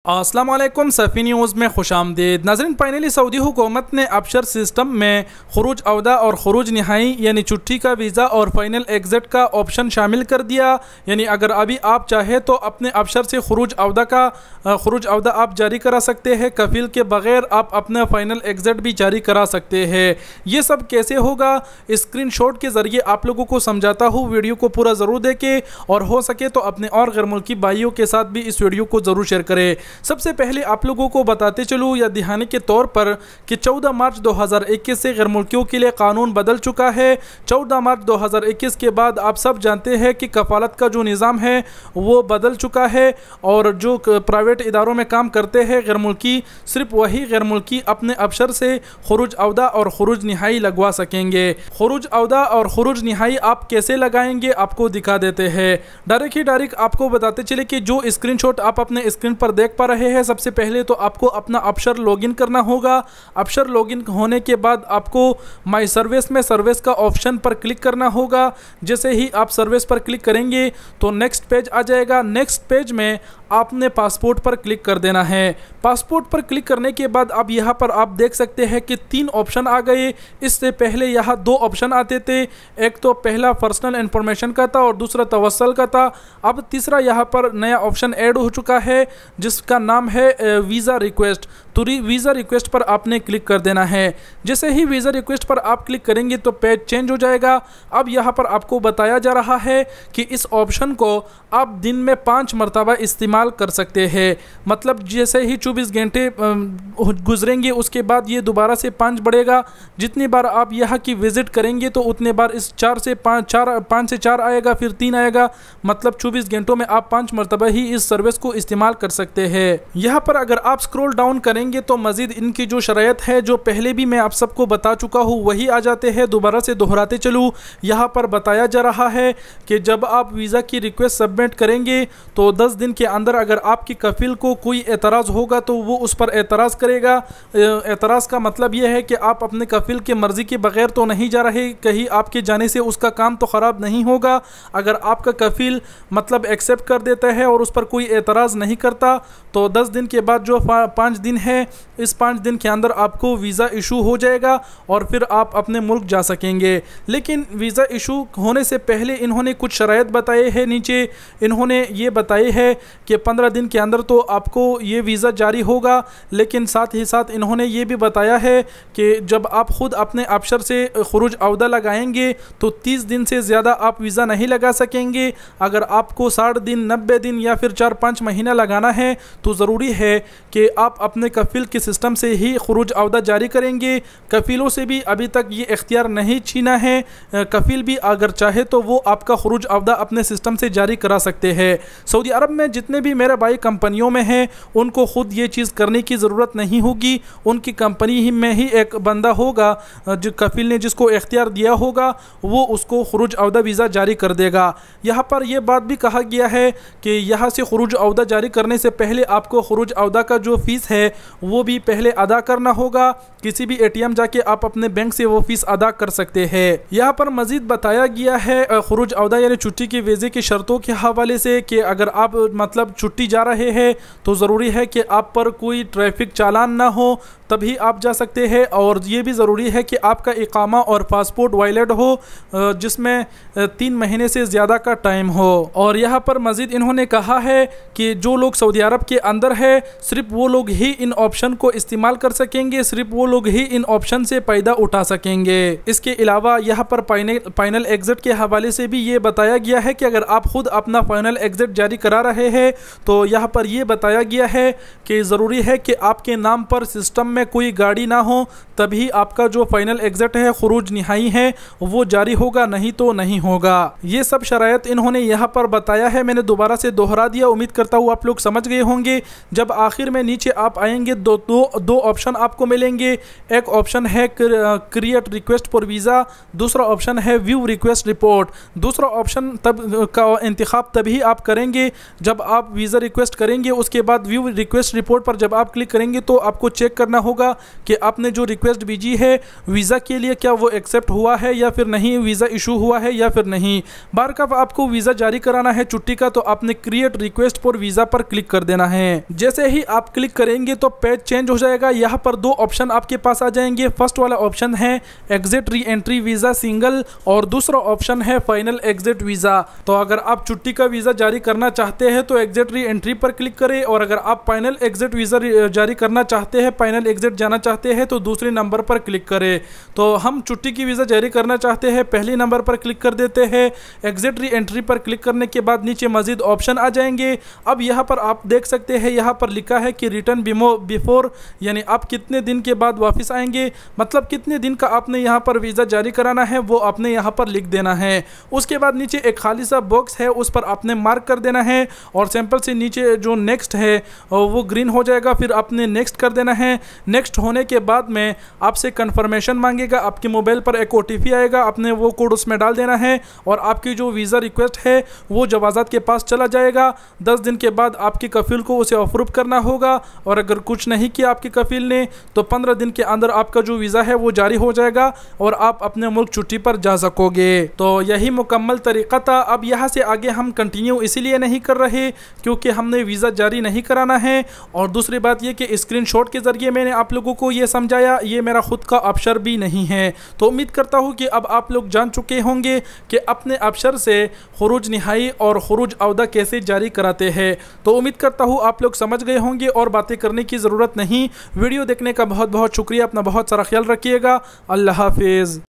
अस्सलाम वालेकुम सफ़ी न्यूज़ में खुशामदीद। नाज़रीन, फाइनली सऊदी हुकूमत ने अबशर सिस्टम में खुरूज अवदा और खुरूज निहाई यानी छुट्टी का वीज़ा और फाइनल एग्ज़िट का ऑप्शन शामिल कर दिया। यानी अगर अभी आप चाहे तो अपने अबशर से खुरूज अवदा आप जारी करा सकते हैं, कफ़ील के बग़ैर आप अपना फ़ाइनल एग्ज़िट भी जारी करा सकते हैं। ये सब कैसे होगा, स्क्रीनशॉट के ज़रिए आप लोगों को समझाता हूँ। वीडियो को पूरा ज़रूर देखें और हो सके तो अपने और गैर मुल्की भाइयों के साथ भी इस वीडियो को ज़रूर शेयर करें। सबसे पहले आप लोगों को बताते चलूँ या दिखाने के तौर पर कि 14 मार्च 2021 से गैर मुल्कियों के लिए कानून बदल चुका है। 14 मार्च 2021 के बाद आप सब जानते हैं कि कफ़ालत का जो निज़ाम है वो बदल चुका है और जो प्राइवेट इदारों में काम करते हैं गैर मुल्की, सिर्फ वही गैर मुल्की अपने अबशर से खुरूज अवदा और खुरूज निहाई लगवा सकेंगे। खुरूज अवदा और खुरूज निहाई आप कैसे लगाएंगे आपको दिखा देते हैं। डायरेक्ट आपको बताते चले कि जो स्क्रीनशॉट आप अपने स्क्रीन पर देख पा रहे हैं, सबसे पहले तो आपको अपना अबशर लॉगिन करना होगा। अबशर लॉगिन होने के बाद आपको माई सर्विस में सर्विस का ऑप्शन पर क्लिक करना होगा। जैसे ही आप सर्विस पर क्लिक करेंगे तो नेक्स्ट पेज आ जाएगा। नेक्स्ट पेज में आपने पासपोर्ट पर क्लिक कर देना है। पासपोर्ट पर क्लिक करने के बाद अब यहाँ पर आप देख सकते हैं कि 3 ऑप्शन आ गए। इससे पहले यहाँ 2 ऑप्शन आते थे, एक तो पहला पर्सनल इन्फॉर्मेशन का था और दूसरा तवस्सल का था। अब तीसरा यहाँ पर नया ऑप्शन ऐड हो चुका है जिसका नाम है वीज़ा रिक्वेस्ट। तो वीज़ा रिक्वेस्ट पर आपने क्लिक कर देना है। जैसे ही वीज़ा रिक्वेस्ट पर आप क्लिक करेंगे तो पेज चेंज हो जाएगा। अब यहाँ पर आपको बताया जा रहा है कि इस ऑप्शन को आप दिन में 5 मरतबा इस्तेमाल कर सकते हैं। मतलब जैसे ही 24 घंटे गुजरेंगे उसके बाद ये दोबारा से 5 बढ़ेगा। जितनी बार आप यहाँ की विज़िट करेंगे तो उतने बार इस 5 से 4 आएगा, फिर 3 आएगा। मतलब 24 घंटों में आप 5 मरतबा ही इस सर्विस को इस्तेमाल कर सकते हैं। यहाँ पर अगर आप स्क्रॉल डाउन करेंगे तो मज़ीद इनकी जो शरायत है जो पहले भी मैं आप सबको बता चुका हूँ वही आ जाते हैं। दोबारा से दोहराते चलूँ, यहाँ पर बताया जा रहा है कि जब आप वीज़ा की रिक्वेस्ट सबमिट करेंगे तो 10 दिन के अंदर अगर आपकी कफ़ील को कोई एतराज़ होगा तो वो उस पर एतराज़ करेगा। एतराज़ का मतलब ये है कि आप अपने कफ़ील के मर्ज़ी के बग़ैर तो नहीं जा रहे, कहीं आपके जाने से उसका काम तो ख़राब नहीं होगा। अगर आपका कफ़ील मतलब एक्सेप्ट कर देता है और उस पर कोई एतराज़ नहीं करता तो 10 दिन के बाद जो 5 दिन है, इस 5 दिन के अंदर आपको वीज़ा इशू हो जाएगा और फिर आप अपने मुल्क जा सकेंगे। लेकिन वीज़ा इशू होने से पहले इन्होंने कुछ शराइत बताए हैं। नीचे इन्होंने ये बताए है कि 15 दिन के अंदर तो आपको ये वीज़ा जारी होगा। लेकिन साथ ही साथ इन्होंने ये भी बताया है कि जब आप ख़ुद अपने अबशर से खुरूज अवदा लगाएंगे तो 30 दिन से ज़्यादा आप वीज़ा नहीं लगा सकेंगे। अगर आपको 60 दिन, 90 दिन या फिर 4-5 महीना लगाना है तो ज़रूरी है कि आप अपने कफ़ील के सिस्टम से ही खुरूज अवदा जारी करेंगे। कफ़ीलों से भी अभी तक ये इख्तियार नहीं छीना है। कफ़ील भी अगर चाहे तो वो आपका खुरूज अवदा अपने सिस्टम से जारी करा सकते हैं। सऊदी अरब में जितने भी मेरे भाई कंपनियों में हैं उनको ख़ुद ये चीज़ करने की ज़रूरत नहीं होगी। उनकी कंपनी ही में ही एक बंदा होगा जो कफ़ील ने जिसको इख्तियार दिया होगा वो उसको खुरूज अवदा वीज़ा जारी कर देगा। यहाँ पर यह बात भी कहा गया है कि यहाँ से खुरूज अवदा जारी करने से पहले आपको खुरूज अवदा का जो फ़ीस है वो भी पहले अदा करना होगा। किसी भी ATM जाके आप अपने बैंक से वो फ़ीस अदा कर सकते हैं। यहाँ पर मज़ीद बताया गया है खुरूज अवदा यानी छुट्टी के वीज़े की शर्तों के हवाले से कि अगर आप मतलब छुट्टी जा रहे हैं तो ज़रूरी है कि आप पर कोई ट्रैफिक चालान ना हो, तभी आप जा सकते हैं। और ये भी ज़रूरी है कि आपका इकामा और पासपोर्ट वैलिड हो जिसमें 3 महीने से ज़्यादा का टाइम हो। और यहाँ पर मज़ीद इन्होंने कहा है कि जो लोग सऊदी अरब के अंदर है सिर्फ वो लोग ही इन ऑप्शन को इस्तेमाल कर सकेंगे, सिर्फ वो लोग ही इन ऑप्शन से फ़ायदा उठा सकेंगे। इसके अलावा यहाँ पर फाइनल एग्ज़िट के हवाले से भी ये बताया गया है कि अगर आप ख़ुद अपना फाइनल एग्ज़िट जारी करा रहे हैं तो यहाँ पर ये बताया गया है कि ज़रूरी है कि आपके नाम पर सिस्टम में कोई गाड़ी ना हो, तभी आपका जो फाइनल एग्ज़िट है खुरूज निहाई है वो जारी होगा, नहीं तो नहीं होगा। ये सब शरायत इन्होंने यहाँ पर बताया है। मैंने दोबारा से दोहरा दिया, उम्मीद करता हूँ आप लोग समझ गए होंगे। जब आखिर में नीचे आप आएंगे दो ऑप्शन आपको मिलेंगे। एक ऑप्शन है क्रिएट रिक्वेस्ट फॉर वीज़ा, दूसरा ऑप्शन है व्यू रिक्वेस्ट रिपोर्ट। दूसरा ऑप्शन तब का इंतखाब तभी आप करेंगे जब आप वीज़ा रिक्वेस्ट करेंगे। उसके बाद व्यू रिक्वेस्ट रिपोर्ट पर जब आप क्लिक करेंगे तो आपको चेक करना होगा कि आपने जो रिक्वेस्ट भेजी है वीज़ा के लिए क्या वो एक्सेप्ट हुआ है या फिर नहीं, वीज़ा इशू हुआ है या फिर नहीं। बार कब आपको वीज़ा जारी कराना है छुट्टी का तो आपने क्रिएट रिक्वेस्ट फॉर वीज़ा पर क्लिक कर देना है। जैसे ही आप क्लिक करेंगे तो पेज चेंज हो जाएगा। यहाँ पर दो ऑप्शन आपके पास आ जाएंगे। फर्स्ट वाला ऑप्शन है exit re entry visa single और दूसरा ऑप्शन है फाइनल एग्जिट वीज़ा। तो अगर आप छुट्टी का वीज़ा जारी करना चाहते हैं तो एग्जिट री एंट्री पर क्लिक करें, और अगर आप फाइनल एग्जिट वीज़ा जारी करना चाहते हैं, फाइनल एग्जिट जाना चाहते हैं तो दूसरे नंबर पर क्लिक करें। तो हम छुट्टी की वीज़ा जारी करना चाहते हैं, पहले नंबर पर क्लिक कर देते हैं। एग्जिट री एंट्री पर क्लिक करने के बाद नीचे मजीद ऑप्शन आ जाएंगे। अब यहाँ पर आप देख सकते हैं, यहाँ पर लिखा है कि रिटर्न बिफोर, यानी आप कितने दिन के बाद वापस आएंगे, मतलब कितने दिन का आपने यहाँ पर वीज़ा जारी कराना है वो आपने यहाँ पर लिख देना है। उसके बाद नीचे एक खाली सा बॉक्स है, उस पर आपने मार्क कर देना है और सैंपल से नीचे जो नेक्स्ट है वो ग्रीन हो जाएगा, फिर आपने नेक्स्ट कर देना है। नेक्स्ट होने के बाद में आपसे कंफर्मेशन मांगेगा, आपके मोबाइल पर एक OTP आएगा, आपने वो कोड उसमें डाल देना है और आपकी जो वीज़ा रिक्वेस्ट है वो जवाज़ात के पास चला जाएगा। 10 दिन के बाद आपके कफील को उसे अप्रूव करना होगा, और अगर कुछ नहीं किया आपके कफील ने तो 15 दिन के अंदर आपका जो वीज़ा है वो जारी हो जाएगा और आप अपने मुल्क छुट्टी पर जा सकोगे। तो यही मुकम्मल तरीका था। अब यहाँ से आगे हम कंटिन्यू इसीलिए नहीं कर रहे क्योंकि हमने वीज़ा जारी नहीं कराना है, और दूसरी बात ये कि स्क्रीनशॉट के ज़रिए मैंने आप लोगों को ये समझाया, ये मेरा खुद का अबशर भी नहीं है। तो उम्मीद करता हूँ कि अब आप लोग जान चुके होंगे कि अपने अबशर से खुरूज निहाई और खुरूज अवदा कैसे जारी कराते हैं। तो उम्मीद करता हूँ आप लोग समझ गए होंगे और बातें करने की ज़रूरत नहीं। वीडियो देखने का बहुत बहुत शुक्रिया। अपना बहुत सारा ख्याल रखिएगा। अल्लाह हाफिज़।